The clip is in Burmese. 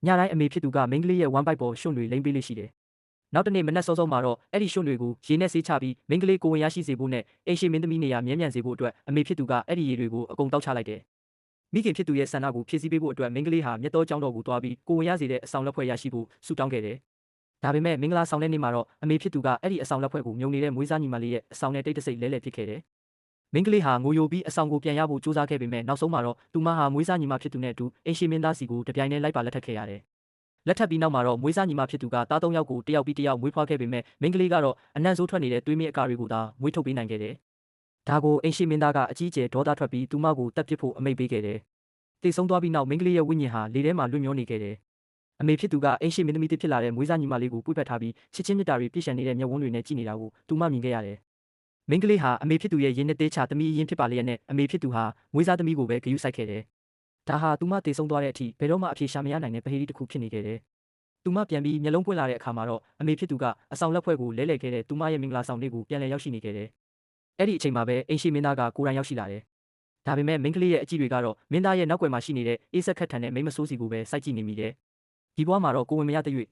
ညတိုင်းအမေဖြစ်သူကမိန်းကလေးရဲ့ဝမ်းပိုက်ပေါ်ရွှွန့်တွေလိမ့်ပေးလေးရှိတယ်။နောက်တနေ့မနက်စောစောမှာတော့အဲ့ဒီရွှွန့်တွေကိုရေနဲ့ဆေးချပြီးမိန်းကလေးကိုဝင်ရရှိစေဖို့နဲ့အိမ်ရှိမင်းသမီးနေရာမြဲမြံစေဖို့အတွက်အမေဖြစ်သူကအဲ့ဒီရေတွေကိုအကုန်တောက်ချလိုက်တယ်။မိခင်ဖြစ်သူရဲ့ဆန္ဒကိုဖြည့်ဆည်းပေးဖို့အတွက်မိန်းကလေးဟာမြတ်သောကျောင်းတော်ကိုသွားပြီးကိုဝင်ရစေတဲ့အဆောင်လက်ဖွဲ့ရရှိဖို့ဆုတောင်းခဲ့တယ်။ဒါပေမဲ့မင်္ဂလာဆောင်တဲ့နေ့မှာတော့အမေဖြစ်သူကအဲ့ဒီအဆောင်လက်ဖွဲ့ကိုမြုံနေတဲ့မွေးစားညီမလေးရဲ့အဆောင်နဲ့တိတ်တဆိတ်လဲလှယ်ဖြစ်ခဲ့တယ်။မိန်းကလေးဟာငိုယိုပြီးအဆောင်ကိုပြန်ရဖို့ကြိုးစားခဲ့ပေမဲ့နောက်ဆုံးမှာတော့သူမဟာမွေးစားညီမဖြစ်သူနဲ့အတူအိမ်ရှိမင်းသားစီကိုတပြိုင်တည်းလိုက်ပါလက်ထပ်ခဲ့ရတယ်။လက်ထပ်ပြီးနောက်မှာတော့မွေးစားညီမဖြစ်သူကသား၃ယောက်ကိုတယောက်ပြီးတယောက်မွေးဖွားခဲ့ပေမဲ့မိန်းကလေးကတော့အနံ့ဆိုးထွက်နေတဲ့သွေးမင်းအကာတွေကိုသာမွေးထုတ်ပေးနိုင်ခဲ့တယ်။ဒါကိုအိမ်ရှိမင်းသားကအကြီးအကျယ်ဒေါသထွက်ပြီးသူမကိုတတ်ပစ်ဖို့အမိန့်ပေးခဲ့တယ်။တေဆုံးသွားပြီးနောက်မိန်းကလေးရဲ့ဝိညာဉ်ဟာလေထဲမှာလွင့်မျောနေခဲ့တယ်။အမေဖြစ်သူကအိမ်ရှိမင်းသမီးဖြစ်လာတဲ့မွေးစားညီမလေးကိုပွေ့ဖက်ထားပြီးချစ်ချင်းမြတ်တာတွေပြည့်ရှံနေတဲ့မျက်ဝန်းတွေနဲ့ကြည့်နေတာကိုသူမမြင်ခဲ့ရတယ်။မိန်းကလေးဟာအမေဖြစ်သူရဲ့ရင်းနှစ်သေးချသမီးရင်းဖြစ်ပါလျက်နဲ့အမေဖြစ်သူဟာမွေးစားသမီးကိုပဲဂရုစိုက်ခဲ့တယ်။ဒါဟာသူမတေဆုံးသွားတဲ့အထိဘယ်တော့မှအပြေရှာမရနိုင်တဲ့ပဟေရီတစ်ခုဖြစ်နေခဲ့တယ်။သူမပြန်ပြီးမျက်လုံးပွင့်လာတဲ့အခါမှာတော့အမေဖြစ်သူကအဆောင်လက်ဖွဲ့ကိုလဲလှယ်ခဲ့တဲ့သူမရဲ့မင်္ဂလာဆောင်လေးကိုပြန်လည်ရောက်ရှိနေခဲ့တယ်။အဲ့ဒီအချိန်မှာပဲအိမ်ရှိမင်းသားကကိုယ်တိုင်ရောက်ရှိလာတယ်။ဒါပေမဲ့မိန်းကလေးရဲ့အကြည့်တွေကတော့မင်းသားရဲ့နောက်ွယ်မှာရှိနေတဲ့အေးဆက်ခတ်ထန်တဲ့မိန်းမဆိုးစီကိုပဲစိုက်ကြည့်နေမိတယ်။ဒီဘဝမှာတော့ကိုဝင်မရတဲ့၍